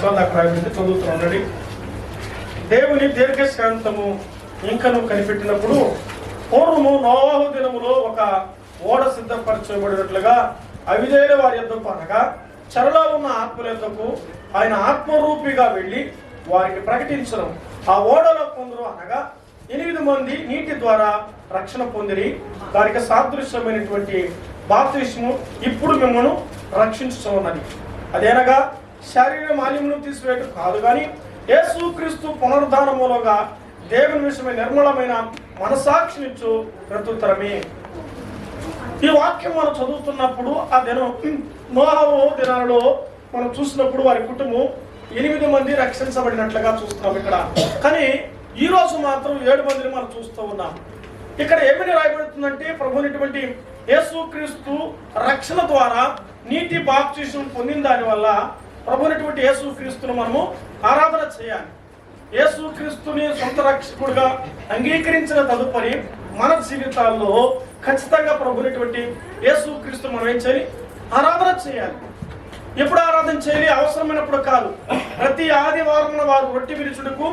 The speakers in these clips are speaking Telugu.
వచ్చిన అక్కడ చదువుతున్నాడు. దేవుని దీర్ఘశాంతము ఇంకను కనిపెట్టినప్పుడు పూర్వము నోవాహు దినములో ఒక ఓడ సిద్ధపరచబడినట్లుగా అవిధేయుల వారి యొద్దకు అనగా చెరలో ఉన్న ఆత్మల యొద్దకు ఆయన ఆత్మరూపిగా వెళ్ళి వారికి ప్రకటించడం. ఆ ఓడలో కొందరు అనగా 8 మంది నీటి ద్వారా రక్షణ పొందిరి. దానికి సాదృశ్యమైనటువంటి బాప్తిస్మము ఇప్పుడు మిమ్మల్ని రక్షించుచున్నది. అదేనగా శారీరక మాలిన్యమును తీసివేయటం కాదు, కానీ యేసుక్రీస్తు పునరుద్ధాన మూలంగా దేవుని విషయమై నిర్మలమైన మనసాక్షినిచ్చు ప్రత్యుత్తరమే. ఈ వాక్యం మనం చదువుతున్నప్పుడు ఆ దినం నోహు దినాలలో మనం చూసినప్పుడు వారి కుటుంబం 8 మంది రక్షించబడినట్లుగా చూస్తున్నాం ఇక్కడ. కానీ ఈ రోజు మాత్రం 7 మందిని మనం చూస్తూ ఉన్నాం. ఇక్కడ ఏమని రాయబడుతుందంటే ప్రభువైనటువంటి యేసుక్రీస్తు రక్షణ ద్వారా నీటి బాప్తిస్మం పొందిన దాని వల్ల ప్రభువైనటువంటి యేసుక్రీస్తును మనము ఆరాధన చేయాలి. యేసుక్రీస్తుని సొంత రక్షకుడుగా అంగీకరించిన తదుపరి మన జీవితాల్లో ఖచ్చితంగా ప్రభువైనటువంటి యేసుక్రీస్తును మనం ఏం చేయాలి? ఆరాధన చేయాలి. ఎప్పుడు ఆరాధన చేయాలి? అవసరమైనప్పుడు కాదు. ప్రతి ఆదివారం వారు రొట్టె విరుచుటకు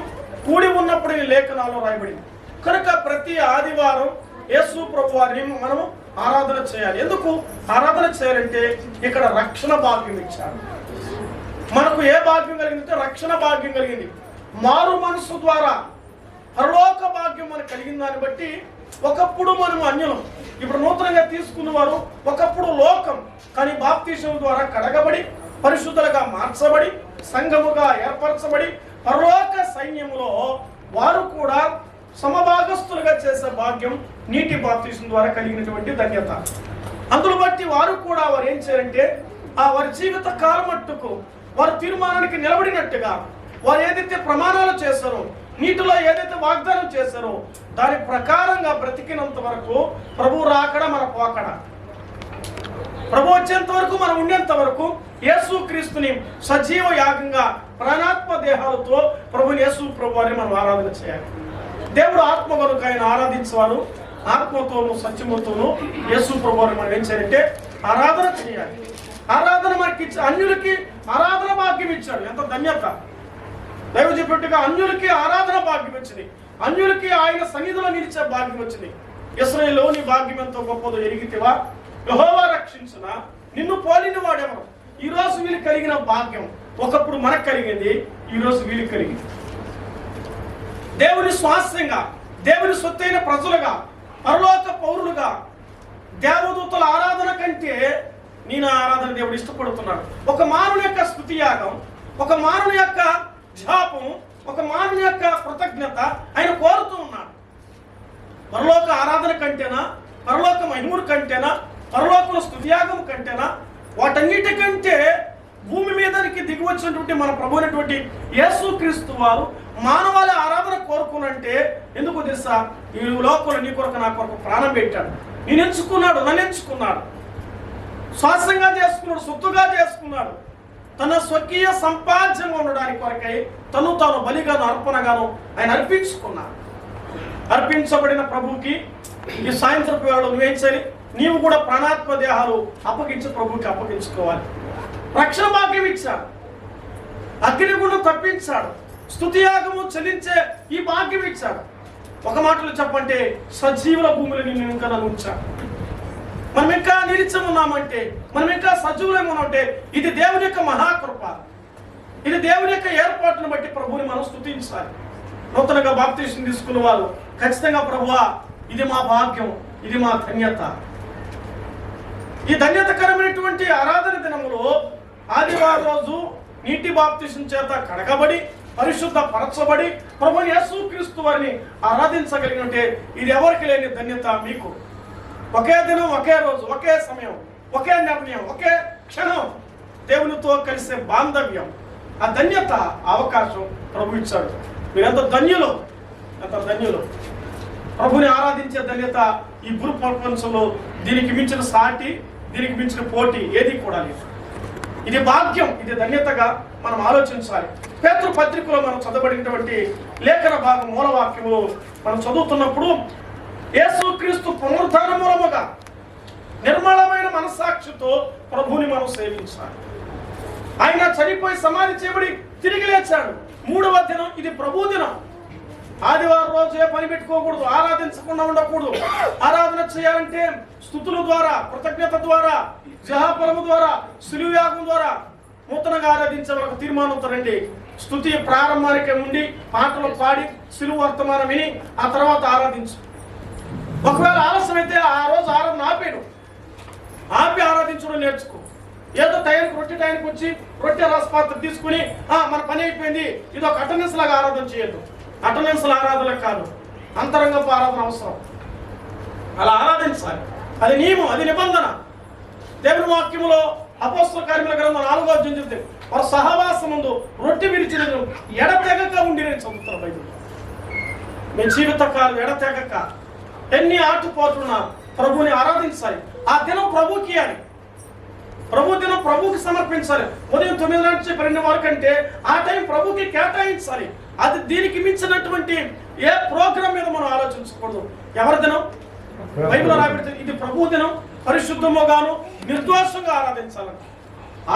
కూడి ఉన్నప్పుడు ఈ లేఖనాల్లో రాయబడింది. కనుక ప్రతి ఆదివారం యేసు ప్రభు వారిని మనము ఆరాధన చేయాలి. ఎందుకు ఆరాధన చేయాలంటే ఇక్కడ రక్షణ భాగ్యం ఇచ్చారు. మనకు ఏ భాగ్యం కలిగిందంటే రక్షణ భాగ్యం కలిగింది. మారు మనసు ద్వారా పరలోక భాగ్యం మనకు కలిగిన దాన్ని బట్టి ఒకప్పుడు మనం అన్యులం, ఇప్పుడు నూతనంగా తీసుకున్నవారు ఒకప్పుడు లోకం. కానీ బాప్తిస్మం ద్వారా కడగబడి పరిశుద్ధులుగా మార్చబడి సంఘముగా ఏర్పరచబడి పరలోక సైన్యములో వారు కూడా సమభాగస్తులుగా చేసే భాగ్యం నీటి బాప్తిస్మం ద్వారా కలిగినటువంటి ధన్యత. అందులో బట్టి వారు కూడా వారు ఏం చేయాలంటే ఆ వారి జీవిత కాలం మట్టుకు వారు తీర్మానానికి నిలబడినట్టుగా వారు ఏదైతే ప్రమాణాలు చేశారో, నీటిలో ఏదైతే వాగ్దానం చేశారో దాని ప్రకారంగా బ్రతికినంత వరకు ప్రభు రాకడ మన పోకడ, ప్రభు వచ్చేంత వరకు మనం ఉండేంత వరకు యేసుక్రీస్తుని సజీవ యాగంగా ప్రాణాత్మ దేహాలతో ప్రభుని యేసు ప్రభు వారిని మనం ఆరాధన చేయాలి. దేవుడు ఆత్మ కనుక ఆయన ఆరాధించేవాడు ఆత్మతోనూ సత్యముతోనూ యేసు ప్రభు వారిని మనం ఏం చేయాలంటే ఆరాధన చేయాలి. ఆరాధన మనకి అన్యులకి ఆరాధన భాగ్యం ఇచ్చాడు. ఎంత ధన్యత! దైవ చెప్పినట్టుగా అన్యులకి ఆరాధన భాగ్యం వచ్చింది. అన్యులకి ఆయన సన్నిధిలో నిలిచే భాగ్యం వచ్చింది. ఇశ్రాయేలులోని భాగ్యం ఎంతో గొప్పదో ఎరిగితివా? యెహోవా రక్షించిన నిన్ను పోలిన వాడెవరు? ఈ రోజు వీళ్ళు కలిగిన భాగ్యం ఒకప్పుడు మనకు కలిగింది, ఈ రోజు వీళ్ళకి కలిగింది. దేవుని స్వాస్థ్యంగా, దేవుని సొత్తైన ప్రజలుగా, పరలోక పౌరులుగా దేవదూతల ఆరాధన కంటే నేను ఆరాధన దేవుడు ఇష్టపడుతున్నాడు. ఒక మానవుని యొక్క స్తుతి యాగం, ఒక మానవుని యొక్క జాపం, ఒక మానవుని యొక్క కృతజ్ఞత ఆయన కోరుతూ ఉన్నాడు. పరలోక ఆరాధన కంటేనా, పరలోక మహిమూరు కంటేనా, పరలోకంలో స్తుతియాగం కంటేనా, వాటన్నిటికంటే భూమి మీదకి దిగి వచ్చినటువంటి మన ప్రభు అయినటువంటి యేసుక్రీస్తు వారు మానవాళి ఆరాధన కోరుకునంటే ఎందుకు తెలుసా? ఈ లోకంలో నీ కొరకు నా కొరకు ప్రాణం పెట్టాడు. నేను ఎంచుకున్నాడు, నన్ను ఎంచుకున్నాడు, శ్వాసంగా చేసుకున్నాడు, సొత్తుగా చేసుకున్నాడు. తన స్వకీయ సంపాద్యంగా ఉండడానికి కొరకై తను తాను బలిగాను అర్పణగాను ఆయన అర్పించుకున్నాడు. అర్పించబడిన ప్రభుకి ఈ సాయంత్రపు వేళలో నువ్వేం చేయాలి? నీవు కూడా ప్రాణాత్మ దేహాలు అప్పగించి ప్రభుకి అప్పగించుకోవాలి. రక్షణ భాగ్యం ఇచ్చాడు, అగ్నిగుండం తప్పించాడు, స్తుతియాగము చెల్లించే ఈ భాగ్యం ఇచ్చాడు. ఒక మాటలో చెప్పంటే సజీవుల భూమిలో నిన్ను ఇంకా నన్ను ఉంచాడు. మనం ఇంకా నిలిచి ఉన్నామంటే, మనం ఇంకా సజీవులమునంటే ఇది దేవుని యొక్క మహాకృప, ఇది దేవుని యొక్క ఏర్పాటును బట్టి ప్రభువుని మనం స్తుతించాలి. నూతనంగా బాప్తిస్మం తీసుకున్న వారు ఖచ్చితంగా ప్రభువా ఇది మా భాగ్యం, ఇది మా ధన్యత. ఈ ధన్యతకరమైనటువంటి ఆరాధన దినములో ఆదివారం రోజు నీటి బాప్తిస్మం చేత కడగబడి పరిశుద్ధ పరచబడి ప్రభు యేసుక్రీస్తు వారిని ఆరాధించగలిగినట్టే ఇది ఎవరికి లేని ధన్యత మీకు. ఒకే దినం, ఒకే రోజు, ఒకే సమయం, ఒకే నిర్ణయం, ఒకే క్షణం దేవునితో కలిసే బాంధవ్యం, ఆ ధన్యత, అవకాశం ప్రభు ఇచ్చాడు. మీరెంత ధన్యులు, ఎంత ధన్యులు! ప్రభుని ఆరాధించే ధన్యత ఈ భూ ప్రపంచంలో దీనికి మించిన సాటి, దీనికి మించిన పోటీ ఏది కూడా లేదు. ఇది భాగ్యం, ఇది ధన్యతగా మనం ఆలోచించాలి. పేతురు పత్రికలో మనం చదవబడినటువంటి లేఖన భాగం మూలవాక్యము మనం చదువుతున్నప్పుడు యేసుక్రీస్తు పునరుద్ధాన మూలముగా నిర్మలమైన మనస్సాక్షితో ప్రభుని మనం సేవించాలి. ఆయన చనిపోయి సమాధి చేయబడి తిరిగి లేచాడు. మూడవ దినం ఇది ప్రభు దినం. ఆదివారం రోజు ఏ పని పెట్టుకోకూడదు, ఆరాధించకుండా ఉండకూడదు. ఆరాధన చేయాలంటే స్తుతుల ద్వారా, కృతజ్ఞత ద్వారా, జహాపరము ద్వారా, శిలువయాగం ద్వారా నూతనంగా ఆరాధించే ఒక తీర్మానంతో రండి. స్తుతి ప్రారంభానికి ఉండి పాటలు పాడి శిలువ వర్తమానం విని ఆ తర్వాత ఆరాధించు. ఒకవేళ ఆలస్యం అయితే ఆ రోజు ఆరాధన ఆపి ఆరాధించడం నేర్చుకో. ఏదో టైంకి రొట్టె టైంకి వచ్చి రొట్టె రసపాత్ర తీసుకుని మన పని అయిపోయింది, ఇది ఒక అటెండెన్స్ లాగా ఆరాధన చేయొద్దు. అటెండెన్స్ ఆరాధనలకు కాదు, అంతరంగపు ఆరాధన అవసరం. అలా ఆరాధించాలి. అది నియమం, అది నిబంధన. దేవుని వాక్యములో అపోస్తల కార్యముల గ్రంథం 4వ అధ్యాయం చెప్తే వారు సహవాసం ముందు రొట్టె విరిచిన ఎడతెగక ఉండి నేను చదువుతాను బైబిల్. మీ జీవితకాలం ఎడతెగక ఎన్ని ఆటుపోతున్నా ప్రభుని ఆరాధించాలి. ఆ దినం ప్రభుకి అని, ప్రభు దినం ప్రభుకి సమర్పించాలి. ఉదయం 9 నుంచి 12 వరకు అంటే ఆ టైం ప్రభుకి కేటాయించాలి. అది దీనికి మించినటువంటి ఏ ప్రోగ్రాం మీద మనం ఆలోచించకూడదు. ఎవరి దినం? బైబిల్లో రాబెడితే ఇది ప్రభు దినం, పరిశుద్ధముగాను నిర్దోషంగా ఆరాధించాలని.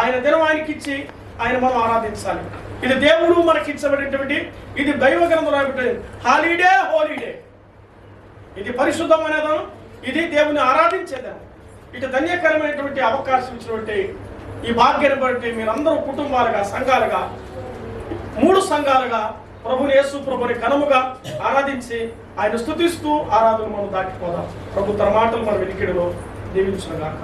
ఆయన దినం ఆయనకిచ్చి ఆయన మనం ఆరాధించాలి. ఇది దేవుడు మనకిచ్చబడినటువంటి, ఇది దైవ గ్రంథం రాబెట్టేది హాలిడే, హోలీడే. ఇది పరిశుద్ధం అనేదాను, ఇది దేవుని ఆరాధించేదాను. ఇటు ధన్యకరమైనటువంటి అవకాశం ఇచ్చినటువంటి ఈ భాగ్యాన్ని బట్టి మీరందరూ కుటుంబాలుగా, సంఘాలుగా, 3 సంఘాలుగా ప్రభుని యేసు ప్రభుని ఘనముగా ఆరాధించి ఆయన స్తుతిస్తూ ఆరాధన మనం దాటిపోదాం. ప్రభు తన మాటలు మన వెలికిడిలో దీవించుగాక.